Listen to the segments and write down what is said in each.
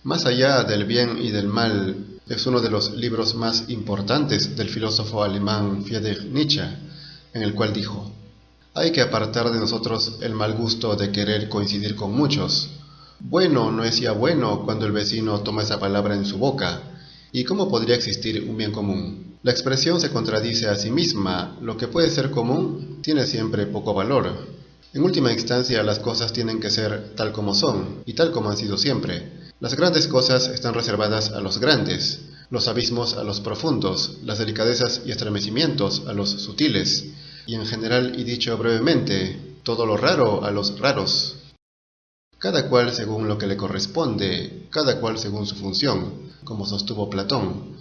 Más allá del bien y del mal es uno de los libros más importantes del filósofo alemán Friedrich Nietzsche, en el cual dijo: hay que apartar de nosotros el mal gusto de querer coincidir con muchos. Bueno no es ya bueno cuando el vecino toma esa palabra en su boca. ¿Y cómo podría existir un bien común? La expresión se contradice a sí misma. Lo que puede ser común tiene siempre poco valor. En última instancia, las cosas tienen que ser tal como son, y tal como han sido siempre. Las grandes cosas están reservadas a los grandes, los abismos a los profundos, las delicadezas y estremecimientos a los sutiles, y en general, y dicho brevemente, todo lo raro a los raros. Cada cual según lo que le corresponde, cada cual según su función, como sostuvo Platón.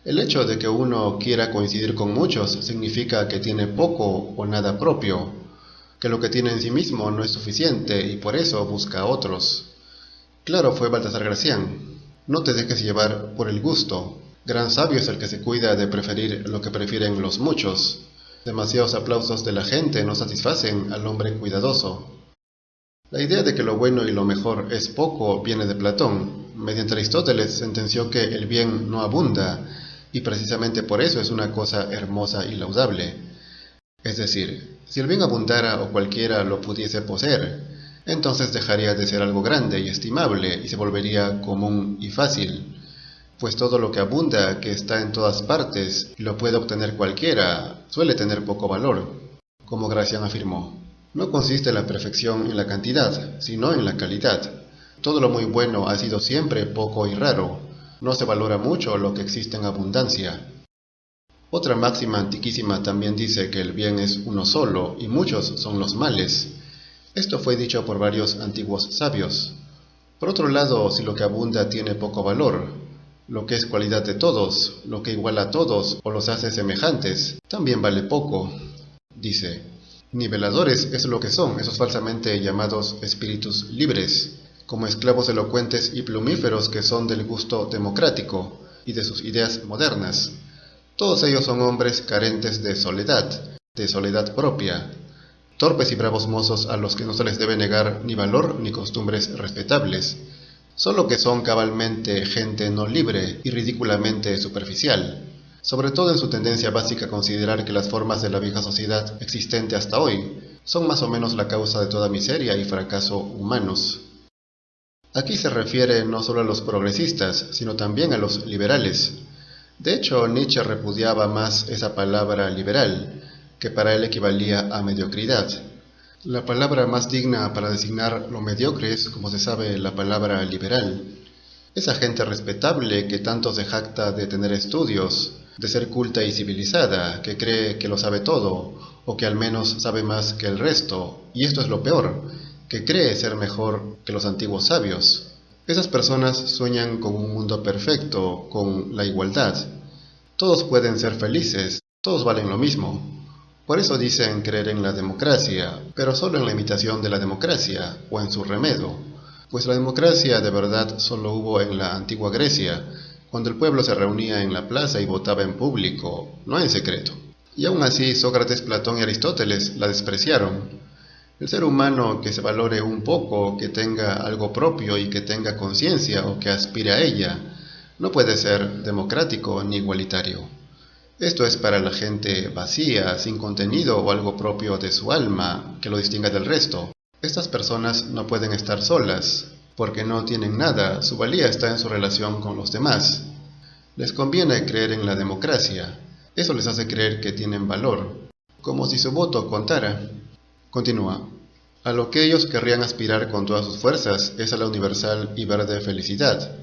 El hecho de que uno quiera coincidir con muchos significa que tiene poco o nada propio, que lo que tiene en sí mismo no es suficiente y por eso busca a otros. Claro fue Baltasar Gracián: no te dejes llevar por el gusto. Gran sabio es el que se cuida de preferir lo que prefieren los muchos. Demasiados aplausos de la gente no satisfacen al hombre cuidadoso. La idea de que lo bueno y lo mejor es poco viene de Platón. Mediante Aristóteles sentenció que el bien no abunda, y precisamente por eso es una cosa hermosa y laudable. Es decir, si el bien abundara o cualquiera lo pudiese poseer, entonces dejaría de ser algo grande y estimable y se volvería común y fácil, pues todo lo que abunda, que está en todas partes y lo puede obtener cualquiera, suele tener poco valor, como Gracián afirmó. No consiste la perfección en la cantidad, sino en la calidad. Todo lo muy bueno ha sido siempre poco y raro. No se valora mucho lo que existe en abundancia. Otra máxima antiquísima también dice que el bien es uno solo y muchos son los males. Esto fue dicho por varios antiguos sabios. Por otro lado, si lo que abunda tiene poco valor, lo que es cualidad de todos, lo que iguala a todos o los hace semejantes, también vale poco. Dice: niveladores es lo que son esos falsamente llamados espíritus libres, como esclavos elocuentes y plumíferos que son del gusto democrático y de sus ideas modernas. Todos ellos son hombres carentes de soledad propia, torpes y bravos mozos a los que no se les debe negar ni valor ni costumbres respetables, solo que son cabalmente gente no libre y ridículamente superficial, sobre todo en su tendencia básica a considerar que las formas de la vieja sociedad existente hasta hoy son más o menos la causa de toda miseria y fracaso humanos. Aquí se refiere no solo a los progresistas, sino también a los liberales. De hecho, Nietzsche repudiaba más esa palabra liberal, que para él equivalía a mediocridad. La palabra más digna para designar lo mediocre es, como se sabe, la palabra liberal. Esa gente respetable que tanto se jacta de tener estudios, de ser culta y civilizada, que cree que lo sabe todo, o que al menos sabe más que el resto, y esto es lo peor, que cree ser mejor que los antiguos sabios. Esas personas sueñan con un mundo perfecto, con la igualdad. Todos pueden ser felices, todos valen lo mismo. Por eso dicen creer en la democracia, pero solo en la imitación de la democracia, o en su remedio, pues la democracia de verdad solo hubo en la antigua Grecia, cuando el pueblo se reunía en la plaza y votaba en público, no en secreto. Y aún así Sócrates, Platón y Aristóteles la despreciaron. El ser humano que se valore un poco, que tenga algo propio y que tenga conciencia o que aspire a ella, no puede ser democrático ni igualitario. Esto es para la gente vacía, sin contenido o algo propio de su alma que lo distinga del resto. Estas personas no pueden estar solas, porque no tienen nada, su valía está en su relación con los demás. Les conviene creer en la democracia, eso les hace creer que tienen valor, como si su voto contara. Continúa: a lo que ellos querrían aspirar con todas sus fuerzas es a la universal y verde felicidad,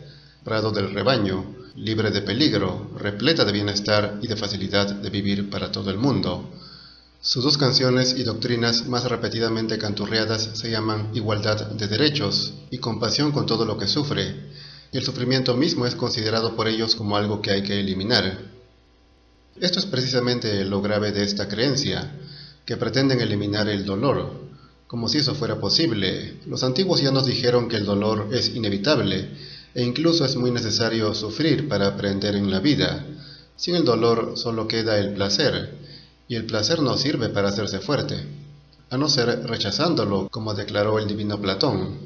prado del rebaño, libre de peligro, repleta de bienestar y de facilidad de vivir para todo el mundo. Sus dos canciones y doctrinas más repetidamente canturreadas se llaman igualdad de derechos y compasión con todo lo que sufre, y el sufrimiento mismo es considerado por ellos como algo que hay que eliminar. Esto es precisamente lo grave de esta creencia, que pretenden eliminar el dolor, como si eso fuera posible. Los antiguos ya nos dijeron que el dolor es inevitable, e incluso es muy necesario sufrir para aprender en la vida. Sin el dolor solo queda el placer, y el placer no sirve para hacerse fuerte, a no ser rechazándolo, como declaró el divino Platón.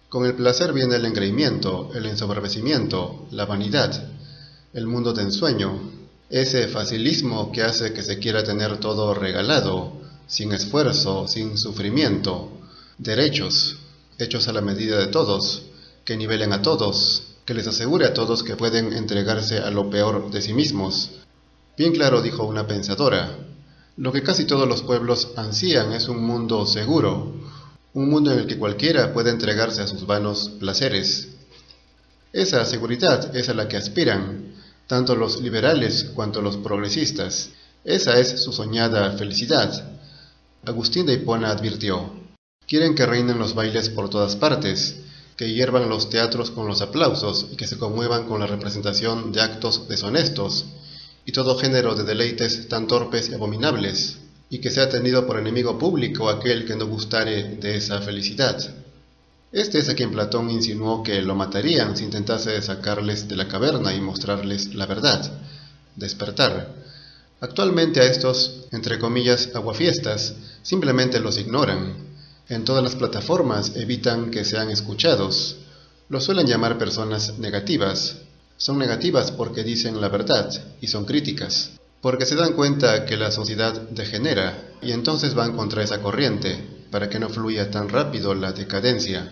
Con el placer viene el engreimiento, el ensoberbecimiento, la vanidad, el mundo de ensueño, ese facilismo que hace que se quiera tener todo regalado, sin esfuerzo, sin sufrimiento, derechos, hechos a la medida de todos, que nivelen a todos, que les asegure a todos que pueden entregarse a lo peor de sí mismos. Bien claro dijo una pensadora, lo que casi todos los pueblos ansían es un mundo seguro, un mundo en el que cualquiera puede entregarse a sus vanos placeres. Esa seguridad es a la que aspiran, tanto los liberales cuanto los progresistas. Esa es su soñada felicidad. Agustín de Hipona advirtió, quieren que reinen los bailes por todas partes, que hiervan los teatros con los aplausos y que se conmuevan con la representación de actos deshonestos y todo género de deleites tan torpes y abominables, y que sea tenido por enemigo público aquel que no gustare de esa felicidad. Este es a quien Platón insinuó que lo matarían si intentase sacarles de la caverna y mostrarles la verdad, despertar. Actualmente a estos, entre comillas, aguafiestas, simplemente los ignoran. En todas las plataformas evitan que sean escuchados. Los suelen llamar personas negativas. Son negativas porque dicen la verdad y son críticas, porque se dan cuenta que la sociedad degenera y entonces van contra esa corriente para que no fluya tan rápido la decadencia.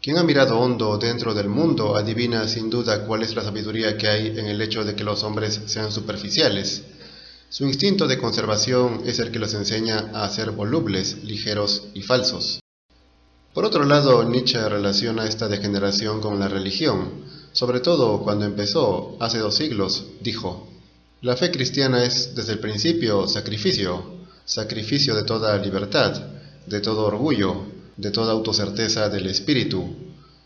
Quien ha mirado hondo dentro del mundo adivina sin duda cuál es la sabiduría que hay en el hecho de que los hombres sean superficiales. Su instinto de conservación es el que los enseña a ser volubles, ligeros y falsos. Por otro lado, Nietzsche relaciona esta degeneración con la religión. Sobre todo cuando empezó, hace 2 siglos, dijo: la fe cristiana es desde el principio sacrificio, sacrificio de toda libertad, de todo orgullo, de toda autocerteza del espíritu,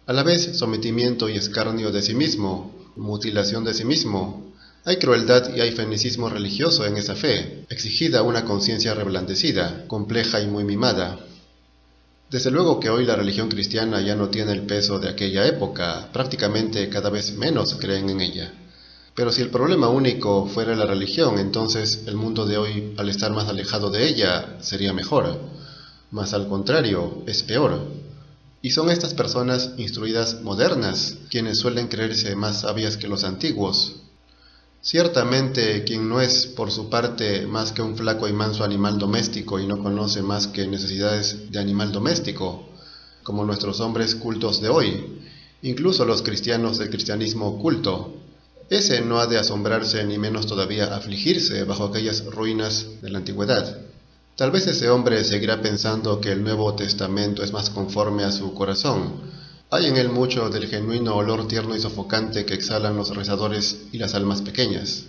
a la vez sometimiento y escarnio de sí mismo, mutilación de sí mismo. Hay crueldad y hay fenicismo religioso en esa fe, exigida una conciencia reblandecida, compleja y muy mimada. Desde luego que hoy la religión cristiana ya no tiene el peso de aquella época, prácticamente cada vez menos creen en ella. Pero si el problema único fuera la religión, entonces el mundo de hoy, al estar más alejado de ella, sería mejor. Mas al contrario, es peor. Y son estas personas instruidas modernas quienes suelen creerse más sabias que los antiguos. Ciertamente, quien no es, por su parte, más que un flaco y manso animal doméstico y no conoce más que necesidades de animal doméstico, como nuestros hombres cultos de hoy, incluso los cristianos del cristianismo oculto, ese no ha de asombrarse ni menos todavía afligirse bajo aquellas ruinas de la antigüedad. Tal vez ese hombre seguirá pensando que el Nuevo Testamento es más conforme a su corazón. Hay en él mucho del genuino olor tierno y sofocante que exhalan los rezadores y las almas pequeñas.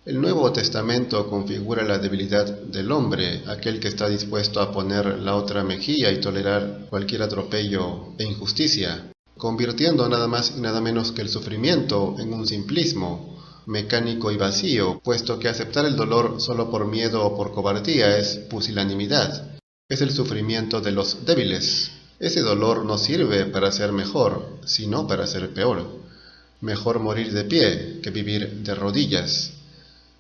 El Nuevo Testamento configura la debilidad del hombre, aquel que está dispuesto a poner la otra mejilla y tolerar cualquier atropello e injusticia, convirtiendo nada más y nada menos que el sufrimiento en un simplismo, mecánico y vacío, puesto que aceptar el dolor solo por miedo o por cobardía es pusilanimidad, es el sufrimiento de los débiles. Ese dolor no sirve para ser mejor, sino para ser peor. Mejor morir de pie que vivir de rodillas.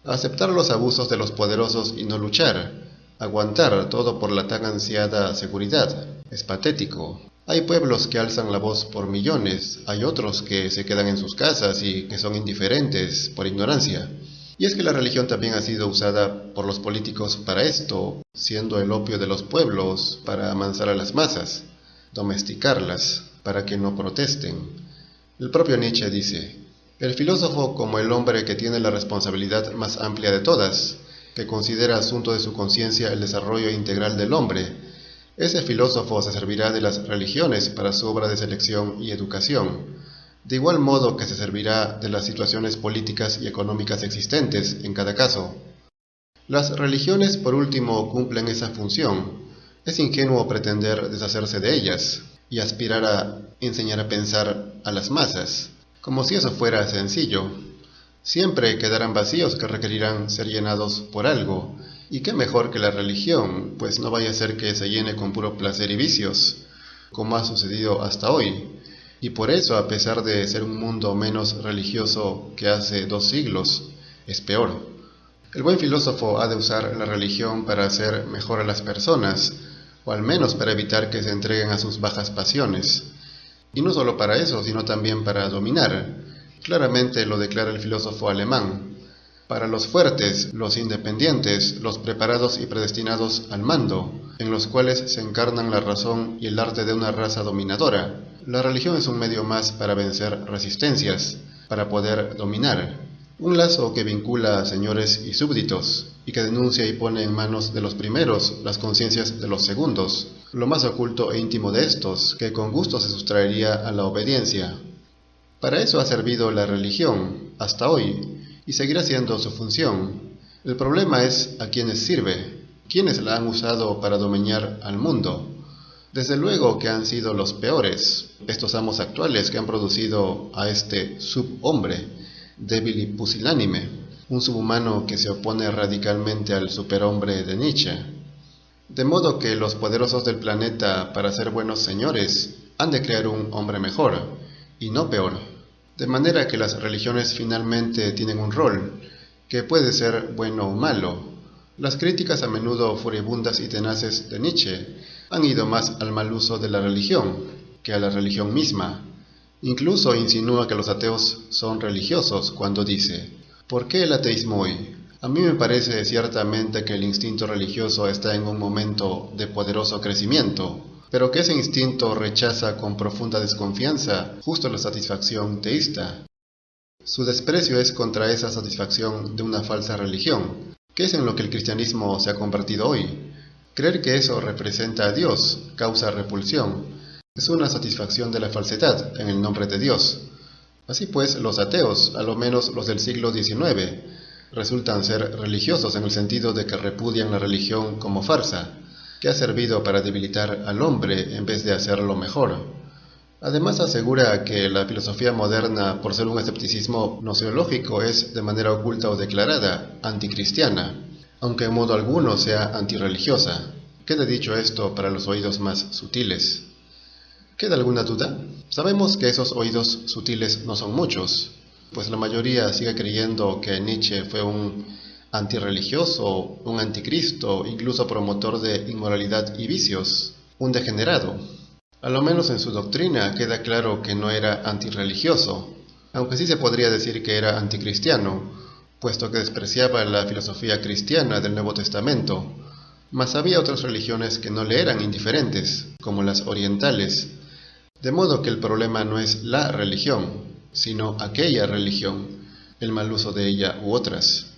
Aceptar los abusos de los poderosos y no luchar, aguantar todo por la tan ansiada seguridad, es patético. Hay pueblos que alzan la voz por millones, hay otros que se quedan en sus casas y que son indiferentes por ignorancia. Y es que la religión también ha sido usada por los políticos para esto, siendo el opio de los pueblos para amansar a las masas, domesticarlas, para que no protesten. El propio Nietzsche dice: el filósofo como el hombre que tiene la responsabilidad más amplia de todas, que considera asunto de su conciencia el desarrollo integral del hombre, ese filósofo se servirá de las religiones para su obra de selección y educación, de igual modo que se servirá de las situaciones políticas y económicas existentes en cada caso. Las religiones, por último, cumplen esa función. Es ingenuo pretender deshacerse de ellas y aspirar a enseñar a pensar a las masas, como si eso fuera sencillo. Siempre quedarán vacíos que requerirán ser llenados por algo, y qué mejor que la religión, pues no vaya a ser que se llene con puro placer y vicios, como ha sucedido hasta hoy, y por eso, a pesar de ser un mundo menos religioso que hace 2 siglos, es peor. El buen filósofo ha de usar la religión para hacer mejor a las personas, o al menos para evitar que se entreguen a sus bajas pasiones, Y no solo para eso, sino también para dominar. Claramente lo declara el filósofo alemán. Para los fuertes, los independientes, los preparados y predestinados al mando, en los cuales se encarnan la razón y el arte de una raza dominadora, la religión es un medio más para vencer resistencias, para poder dominar. Un lazo que vincula a señores y súbditos, y que denuncia y pone en manos de los primeros las conciencias de los segundos, lo más oculto e íntimo de estos, que con gusto se sustraería a la obediencia. Para eso ha servido la religión, hasta hoy, y seguirá siendo su función. El problema es a quiénes sirve, quiénes la han usado para domeñar al mundo. Desde luego que han sido los peores, estos amos actuales que han producido a este subhombre, débil y pusilánime, un subhumano que se opone radicalmente al superhombre de Nietzsche. De modo que los poderosos del planeta, para ser buenos señores, han de crear un hombre mejor, y no peor. De manera que las religiones finalmente tienen un rol, que puede ser bueno o malo. Las críticas a menudo furibundas y tenaces de Nietzsche han ido más al mal uso de la religión que a la religión misma. Incluso insinúa que los ateos son religiosos cuando dice: ¿por qué el ateísmo hoy? A mí me parece ciertamente que el instinto religioso está en un momento de poderoso crecimiento, pero que ese instinto rechaza con profunda desconfianza justo la satisfacción teísta. Su desprecio es contra esa satisfacción de una falsa religión, que es en lo que el cristianismo se ha convertido hoy. Creer que eso representa a Dios causa repulsión. Es una satisfacción de la falsedad en el nombre de Dios. Así pues, los ateos, a lo menos los del siglo XIX, resultan ser religiosos en el sentido de que repudian la religión como farsa, que ha servido para debilitar al hombre en vez de hacerlo mejor. Además asegura que la filosofía moderna, por ser un escepticismo gnoseológico, es, de manera oculta o declarada, anticristiana, aunque en modo alguno sea antirreligiosa. Queda dicho esto para los oídos más sutiles. ¿Queda alguna duda? Sabemos que esos oídos sutiles no son muchos, pues la mayoría sigue creyendo que Nietzsche fue un antirreligioso, un anticristo, incluso promotor de inmoralidad y vicios, un degenerado. A lo menos en su doctrina queda claro que no era antirreligioso, aunque sí se podría decir que era anticristiano, puesto que despreciaba la filosofía cristiana del Nuevo Testamento. Mas había otras religiones que no le eran indiferentes, como las orientales, de modo que el problema no es la religión, sino aquella religión, el mal uso de ella u otras.